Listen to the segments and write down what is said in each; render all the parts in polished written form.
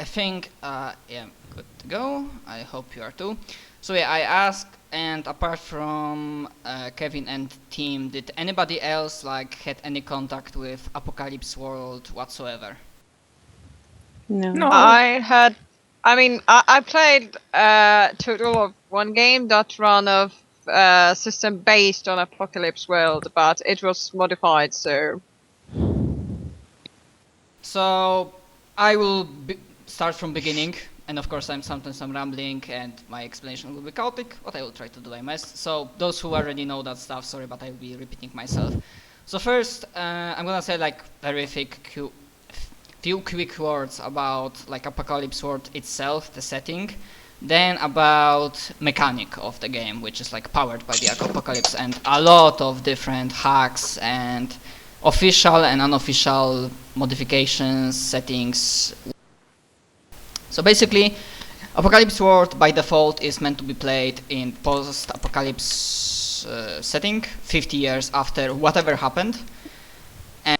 think I am good to go. I hope you are too. So yeah, I asked, and apart from Kevin and team, did anybody else like had any contact with Apocalypse World whatsoever? No. I played total of one game that ran of system based on Apocalypse World, but it was modified, so. So I will start from beginning, and of course sometimes I'm rambling and my explanation will be chaotic, but I will try to do my best. So those who already know that stuff, sorry, but I will be repeating myself. So first, I'm gonna say like very few quick words about like Apocalypse World itself, the setting, then about mechanic of the game, which is like powered by the Apocalypse, and a lot of different hacks and official and unofficial modifications, settings. So basically, Apocalypse World by default is meant to be played in post-apocalypse setting, 50 years after whatever happened. And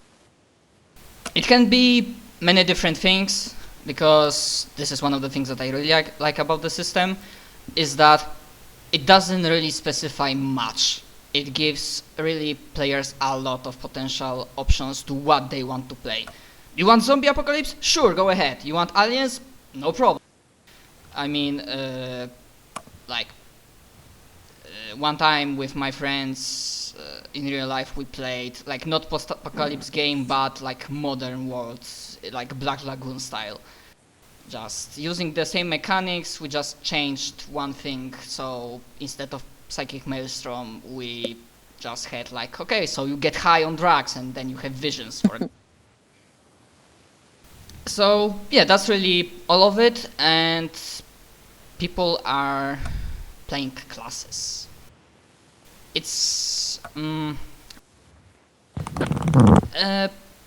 it can be many different things, because this is one of the things that I really like about the system, is that it doesn't really specify much. It gives really players a lot of potential options to what they want to play. You want zombie apocalypse? Sure, go ahead. You want aliens? No problem. I mean, one time with my friends in real life we played like not post-apocalypse game, but like modern worlds, like Black Lagoon style. Just using the same mechanics, we just changed one thing. So instead of psychic maelstrom, we just had like, okay, so you get high on drugs and then you have visions for it. So yeah, that's really all of it, and people are playing classes. It's the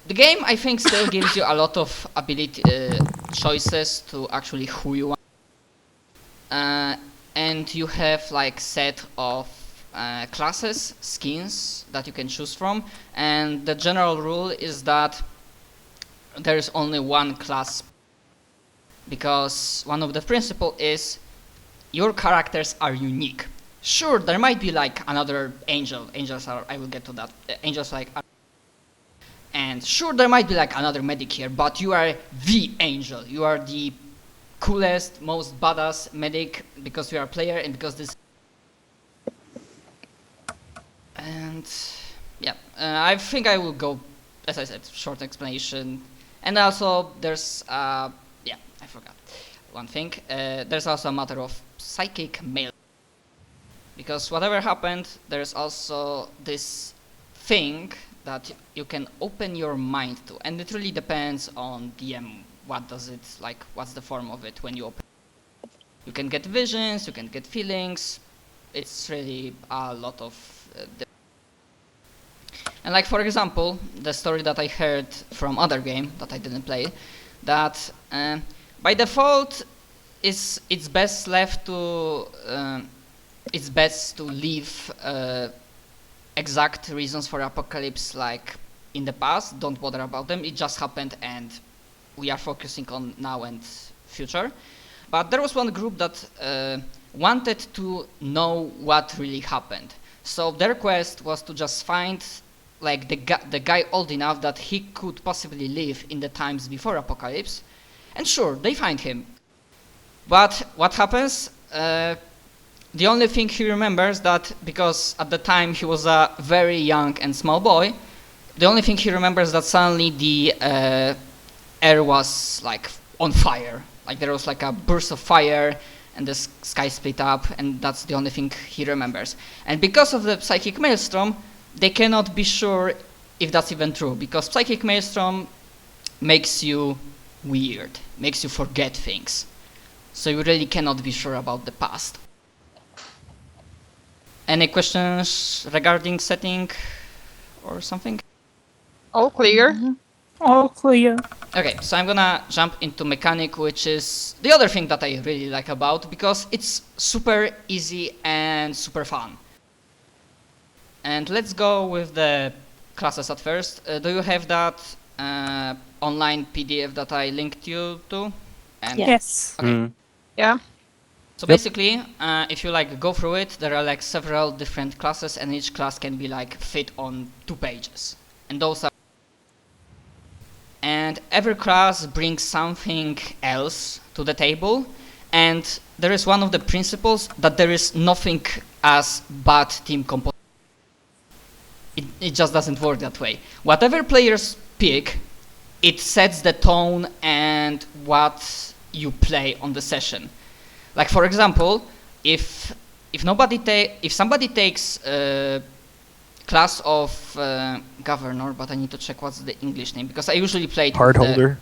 game, I think, still gives you a lot of ability choices to actually who you want, and you have like set of classes, skins that you can choose from, and the general rule is that there is only one class, because one of the principles is your characters are unique. Sure, there might be like another angel. Angels are, I will get to that. Angels like, and sure, there might be like another medic here, but you are the angel. You are the coolest, most badass medic because you are a player and because this. And yeah, I think I will go, as I said, short explanation. And also there's, yeah, I forgot one thing. There's also a matter of psychic mail. Because whatever happened, there's also this thing that you can open your mind to. And it really depends on DM. What does it, like, what's the form of it when you open? You can get visions, you can get feelings. It's really a lot of and like, for example, the story that I heard from other game that I didn't play, that by default it's best left to it's best to leave exact reasons for apocalypse like in the past. Don't bother about them. It just happened and we are focusing on now and future. But there was one group that wanted to know what really happened. So their quest was to just find like the guy old enough that he could possibly live in the times before apocalypse. And sure, they find him. But what happens? The only thing he remembers that, because at the time he was a very young and small boy, the only thing he remembers that suddenly the air was like on fire. Like there was like a burst of fire and the sky split up, and that's the only thing he remembers. And because of the psychic maelstrom, they cannot be sure if that's even true, because psychic maelstrom makes you weird, makes you forget things. So you really cannot be sure about the past. Any questions regarding setting or something? All clear. Mm-hmm. All clear. Okay, so I'm gonna jump into mechanic, which is the other thing that I really like about, because it's super easy and super fun. And let's go with the classes at first. Do you have that online PDF that I linked you to? And Yes. Okay. Yeah. So basically, if you like go through it, there are like several different classes, and each class can be like fit on 2 pages, and those are. And every class brings something else to the table, and there is one of the principles that there is nothing as bad team composition. It just doesn't work that way. Whatever players pick, it sets the tone and what you play on the session. Like for example, if somebody takes class of governor, but I need to check what's the English name, because I usually played Hardholder.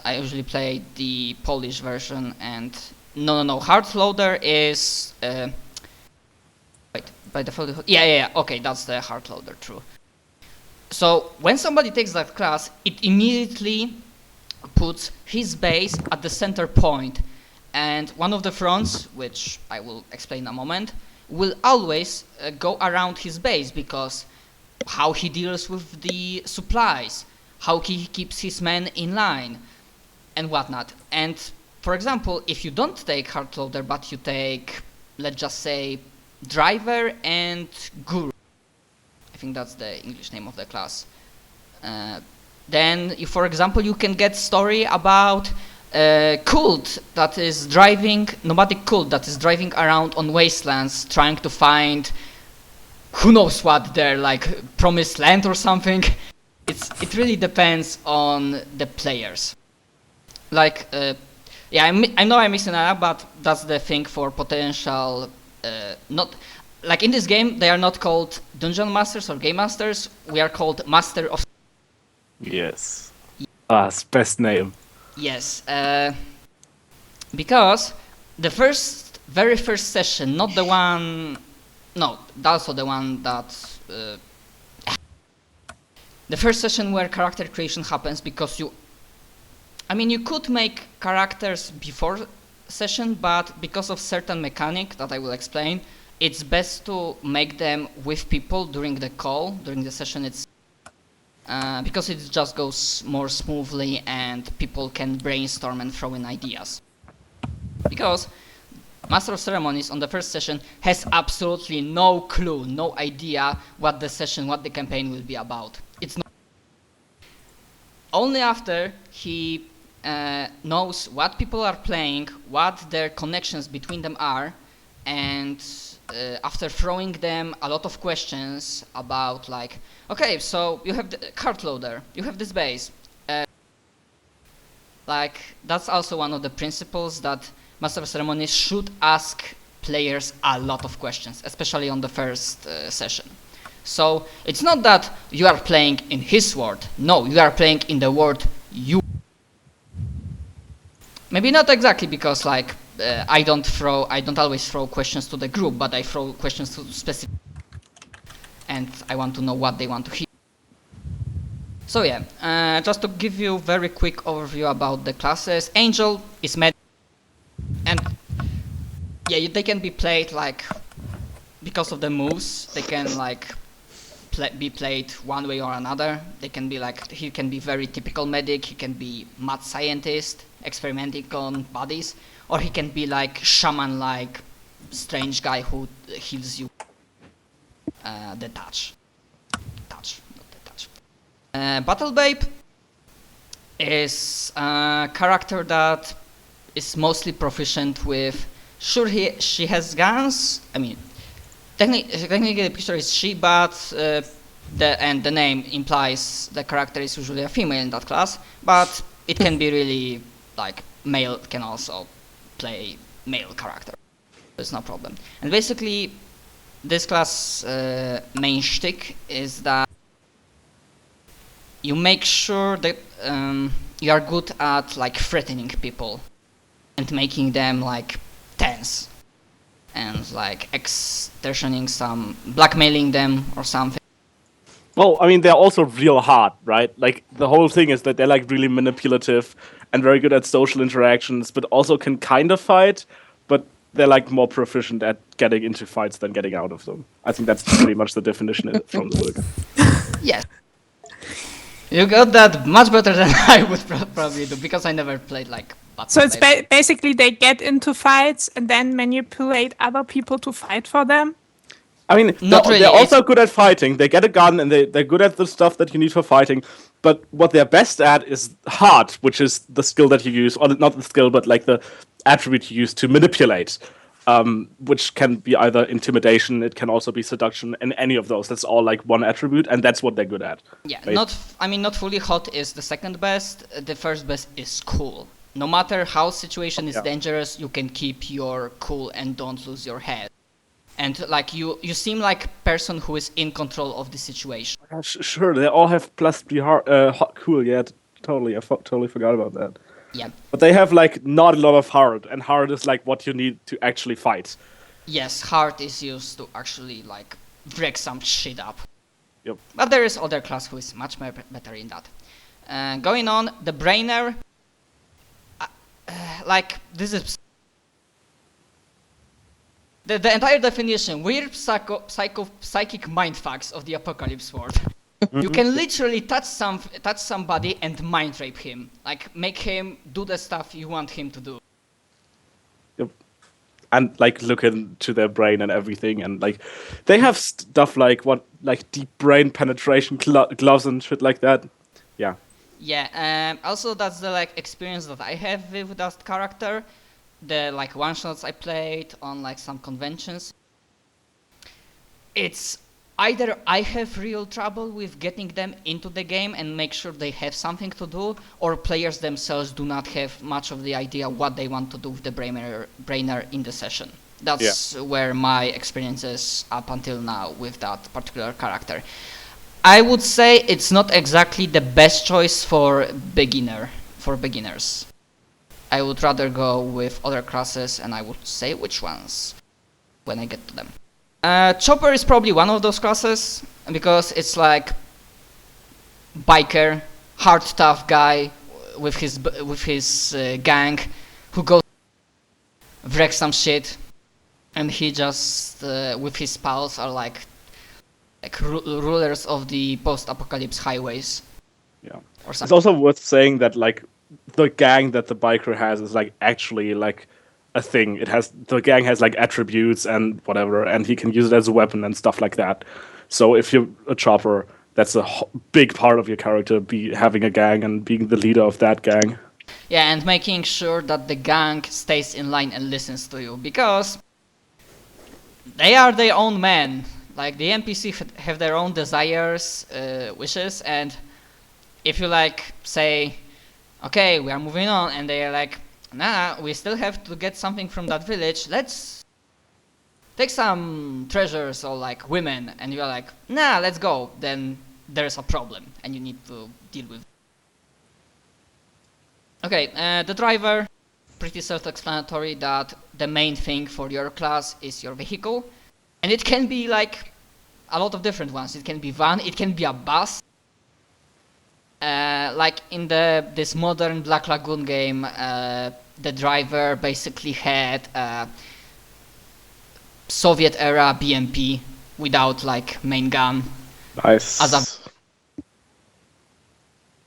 I usually played the Polish version, and no, Hardloader is wait, by default, yeah, okay, that's the Hardloader, true. So when somebody takes that class, it immediately puts his base at the center point, and one of the fronts, which I will explain in a moment, will always go around his base, because how he deals with the supplies, how he keeps his men in line, and whatnot. And for example, if you don't take Hardloader, but you take, let's just say, Driver and Guru, I think that's the English name of the class, then, for example, you can get story about cult that is driving, nomadic cult that is driving around on wastelands trying to find who knows what, their like promised land or something. It really depends on the players. Like yeah, I know I'm mixing it up, but that's the thing for potential not like in this game they are not called dungeon masters or game masters, we are called master of. Yes. Ah, it's best name. Yes, because the very first session, not the one, no, also the one that, the first session where character creation happens, because you could make characters before session, but because of certain mechanic that I will explain, it's best to make them with people during the call, during the session itself. Because it just goes more smoothly and people can brainstorm and throw in ideas. Because Master of Ceremonies on the first session has absolutely no clue, no idea what the campaign will be about. It's not. Only after he knows what people are playing, what their connections between them are, and after throwing them a lot of questions about like, okay, so you have the cart loader, you have this base. Like, that's also one of the principles that Master of Ceremonies should ask players a lot of questions, especially on the first session. So it's not that you are playing in his world, no, you are playing in the world you. Maybe not exactly, because like I don't always throw questions to the group, but I throw questions to specific, and I want to know what they want to hear. So yeah, just to give you a very quick overview about the classes. Angel is med, and yeah, they can be played like, because of the moves, they can like be played one way or another. They can be like, he can be very typical medic, he can be mad scientist, experimenting on bodies, or he can be like shaman, like strange guy who heals you. The touch, not the touch. Battle Babe is a character that is mostly proficient with. Sure, she has guns. I mean, technically the picture is she, but the name implies the character is usually a female in that class. But it can be really like male can also play male character. It's no problem. And basically, this class main shtick is that you make sure that you are good at like threatening people and making them like tense, and like extortioning some, blackmailing them or something. Well, I mean, they're also real hard, right? Like, the whole thing is that they're like really manipulative and very good at social interactions, but also can kind of fight, but they're like more proficient at getting into fights than getting out of them. I think that's pretty much the definition from the book. Yes. You got that much better than I would probably do, because I never played like button So it's blade. basically they get into fights and then manipulate other people to fight for them. I mean, Not really, they're also it's- good at fighting. They get a gun and they're good at the stuff that you need for fighting. But what they're best at is heart, which is the skill that you use, or not the skill, but like the attribute you use to manipulate, which can be either intimidation, it can also be seduction, and any of those. That's all like one attribute, and that's what they're good at. Yeah, right? not fully hot is the second best. The first best is cool. No matter how situation is Yeah. dangerous, you can keep your cool and don't lose your head. And like you seem like person who is in control of the situation. Yeah, sure, they all have +3 hot cool. Yeah, totally. I totally forgot about that. Yeah. But they have like not a lot of heart, and heart is like what you need to actually fight. Yes, heart is used to actually like break some shit up. Yep. But there is other class who is much better in that. Going on, the brainer. Like this is the entire definition. Weird psychic mindfucks of the apocalypse world. You can literally touch somebody and mind rape him, like make him do the stuff you want him to do. Yep. And like look into their brain and everything, and like they have stuff like deep brain penetration gloves and shit like that. Yeah. Yeah. Also, that's the like experience that I have with that character. The like one shots I played on like some conventions. It's either I have real trouble with getting them into the game and make sure they have something to do, or players themselves do not have much of the idea what they want to do with the brainer in the session. That's where my experience is up until now with that particular character. I would say it's not exactly the best choice for beginners. I would rather go with other classes, and I would say which ones when I get to them. Chopper is probably one of those classes, because it's like biker, hard tough guy with his gang who goes wreck some shit, and he just with his pals are like rulers of the post-apocalypse highways. Yeah. Or It's something. also worth saying that like the gang that the biker has is like actually like a thing. The gang has like attributes and whatever, and he can use it as a weapon and stuff like that. So if you're a chopper, that's a big part of your character, having a gang and being the leader of that gang. Yeah, and making sure that the gang stays in line and listens to you, because they are their own men. Like the NPC have their own desires, wishes, and if you like say, okay, we are moving on, and they are like, nah, we still have to get something from that village, let's take some treasures or like women, and you're like, nah, let's go, then there's a problem and you need to deal with it. Okay, the driver, pretty self-explanatory that the main thing for your class is your vehicle, and it can be like a lot of different ones. It can be van, it can be a bus. Like in this modern Black Lagoon game, the driver basically had a Soviet era BMP without like main gun. Nice.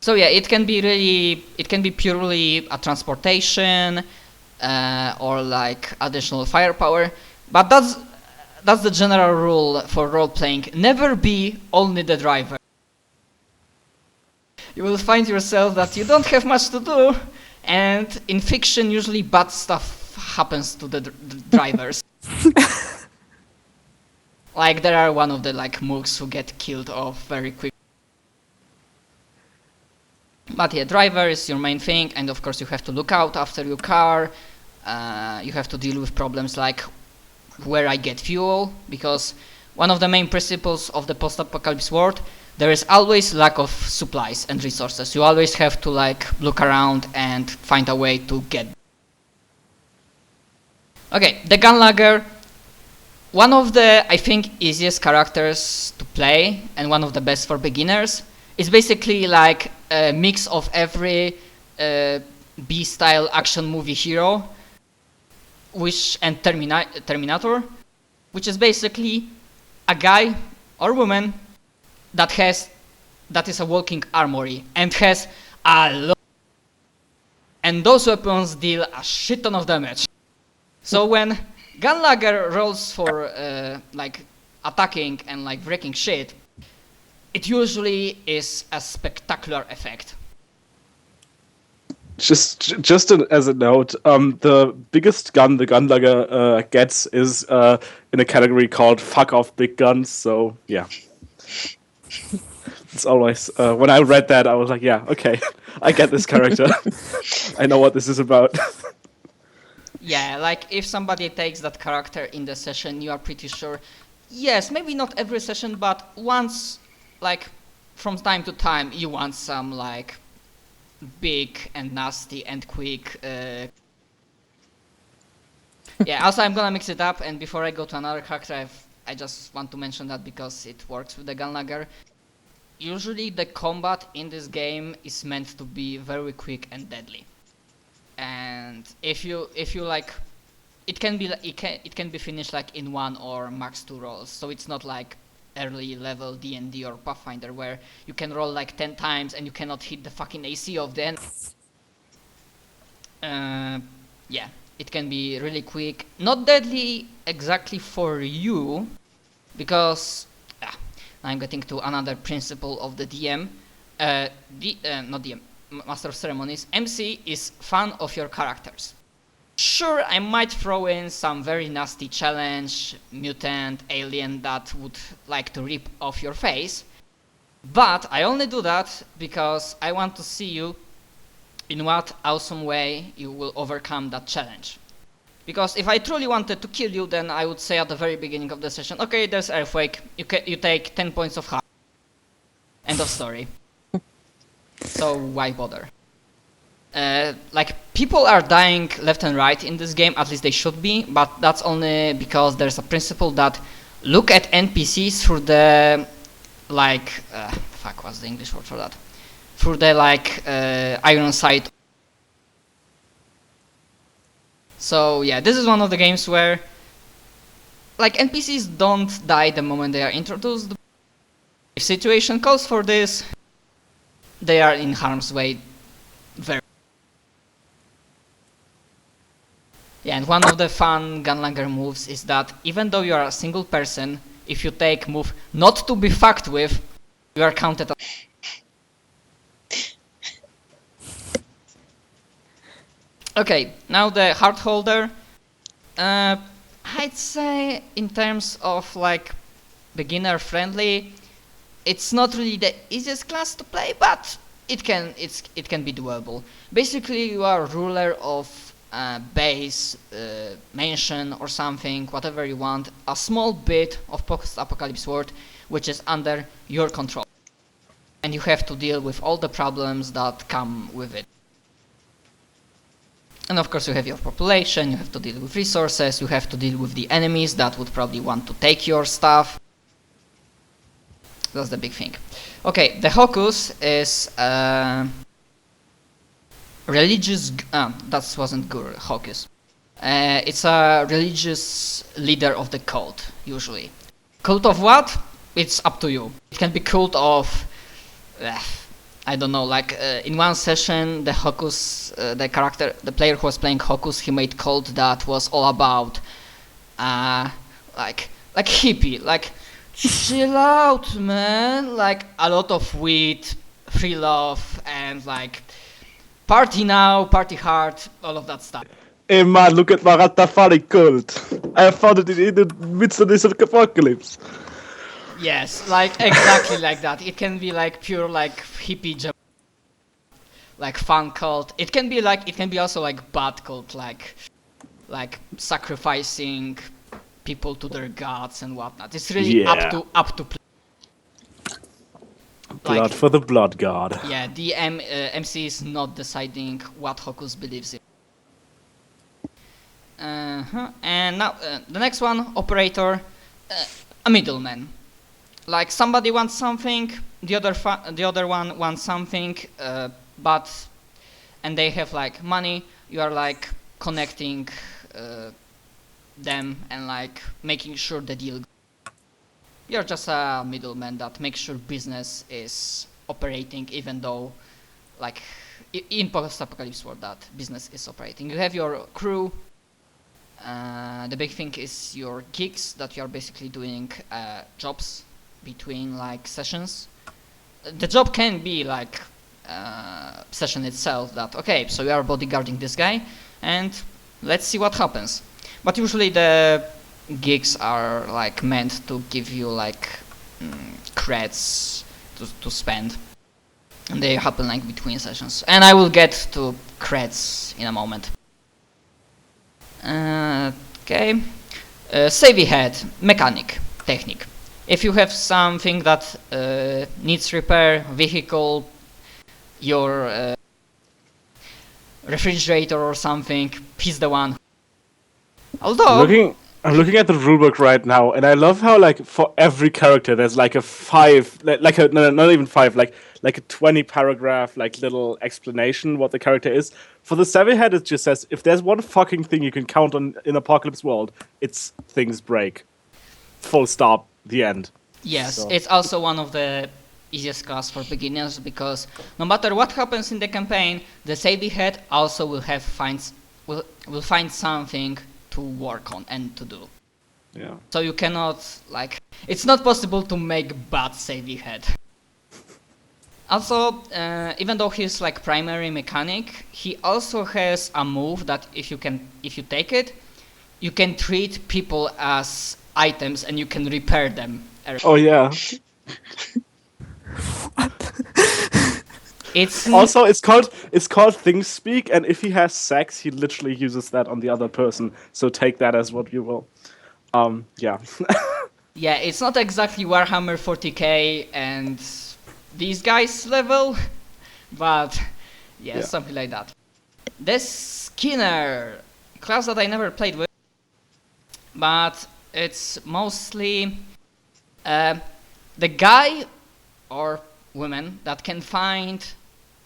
So yeah, it can be purely a transportation or like additional firepower, but that's the general rule for role playing. Never be only the driver. You will find yourself that you don't have much to do, and in fiction usually bad stuff happens to the drivers. Like there are one of the like mooks who get killed off very quick. But yeah, driver is your main thing, and of course you have to look out after your car. You have to deal with problems like where I get fuel, because one of the main principles of the post-apocalypse world, there is always lack of supplies and resources. You always have to like look around and find a way to get. Okay, the Gunlugger, one of the I think easiest characters to play and one of the best for beginners. It's basically like a mix of every B-style action movie hero, and Terminator, which is basically a guy or woman that has that is a walking armory and has a lot, and those weapons deal a shit ton of damage. So when Gunlagger rolls for like attacking and like breaking shit, it usually is a spectacular effect. Just as a note, the biggest gun the Gunlagger gets is in a category called "fuck off big guns." So yeah, it's always when I read that I was like, yeah, okay, I get this character. I know what this is about. Yeah, like if somebody takes that character in the session, you are pretty sure. Yes, maybe not every session, but once, like from time to time, you want some like big and nasty and quick. Yeah, also I'm gonna mix it up, and before I go to another character, I just want to mention that because it works with the Gunlagger. Usually the combat in this game is meant to be very quick and deadly. And if you like, it can be finished like in 1 or max 2 rolls. So it's not like early level D&D or Pathfinder where you can roll like 10 times and you cannot hit the fucking AC of the end. Yeah, it can be really quick, not deadly exactly for you, because now I'm getting to another principle of the DM. Not DM. Master of Ceremonies, MC is fan of your characters. Sure, I might throw in some very nasty challenge, mutant, alien that would like to rip off your face, but I only do that because I want to see you in what awesome way you will overcome that challenge. Because if I truly wanted to kill you, then I would say at the very beginning of the session, okay, there's earthquake, you take 10 points of harm. End of story. So why bother? Like, people are dying left and right in this game, at least they should be, but that's only because there's a principle that look at NPCs through the, like, fuck, what's the English word for that? Through the, like, iron sight. So yeah, this is one of the games where, like, NPCs don't die the moment they are introduced. If situation calls for this, they are in harm's way very. Yeah, and one of the fun Gunlagger moves is that even though you are a single person, if you take move not to be fucked with, you are counted as. Okay, now the heart holder. I'd say in terms of like beginner friendly, it's not really the easiest class to play, but it can be doable. Basically, you are ruler of a base, mansion or something, whatever you want, a small bit of post-apocalypse world which is under your control, and you have to deal with all the problems that come with it. And of course you have your population, you have to deal with resources, you have to deal with the enemies that would probably want to take your stuff. That's the big thing. Okay, the Hocus is religious. That wasn't good. Hocus. It's a religious leader of the cult, usually. Cult of what? It's up to you. It can be cult of, I don't know. Like in one session, the Hocus, the player who was playing Hocus, he made cult that was all about, like hippie, like. Chill out, man. Like a lot of weed, free love, and like party now, party hard, all of that stuff. Hey man, look at my Rastafari cult. I found it in the midst of this apocalypse. Yes, like exactly like that. It can be like pure like hippie, like fun cult. It can be also like bad cult, like sacrificing people to their gods and whatnot. It's really up to play. Blood for the blood god. Yeah, the MC is not deciding what Hocus believes in. And now the next one, operator, a middleman. Like somebody wants something, the other one wants something, and they have like money. You are like connecting them and like making sure the deal. You're just a middleman that makes sure business is operating, even though, like, in post-apocalypse world, that business is operating. You have your crew. The big thing is your gigs, that you are basically doing jobs between like sessions. The job can be like session itself, that okay, so you are bodyguarding this guy and let's see what happens. But usually the gigs are like meant to give you like creds to spend, and they happen like between sessions, and I will get to creds in a moment. Okay, savvy head, mechanic, technique. If you have something that needs repair, vehicle, your refrigerator or something, he's the one. Although I'm looking at the rulebook right now, and I love how like for every character there's like a 5, like a no, not even 5, like a 20 paragraph like little explanation what the character is. For the savvy head, it just says if there's one fucking thing you can count on in Apocalypse World, it's things break. Full stop. The end. yes, So. it's also one of the easiest class for beginners, because no matter what happens in the campaign, the savvy head also will find something to work on and to do. Yeah. So you cannot, like, it's not possible to make bad savvy head. Also, even though he's like primary mechanic, he also has a move that if you take it, you can treat people as items and you can repair them. Oh yeah. It's Also, it's called things speak, and if he has sex, he literally uses that on the other person. So take that as what you will. Yeah. yeah, it's not exactly Warhammer 40k and these guys level, but yeah, something like that. This Skinner, class that I never played with, but it's mostly the guy or woman that can find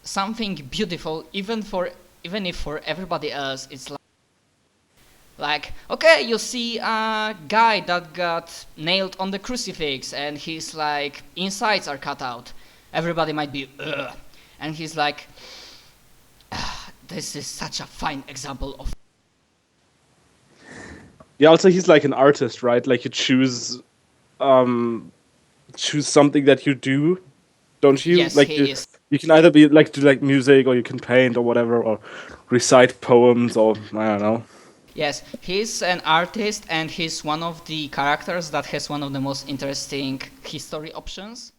something beautiful, even if for everybody else it's like okay, you see a guy that got nailed on the crucifix and his like insides are cut out. Everybody might be ugh, and he's like, this is such a fine example of. Yeah. Also, he's like an artist, right? Like you choose something that you do, don't you? Yes, like he is. you can either be like do like music, or you can paint or whatever, or recite poems, or I don't know. Yes, he's an artist and he's one of the characters that has one of the most interesting history options.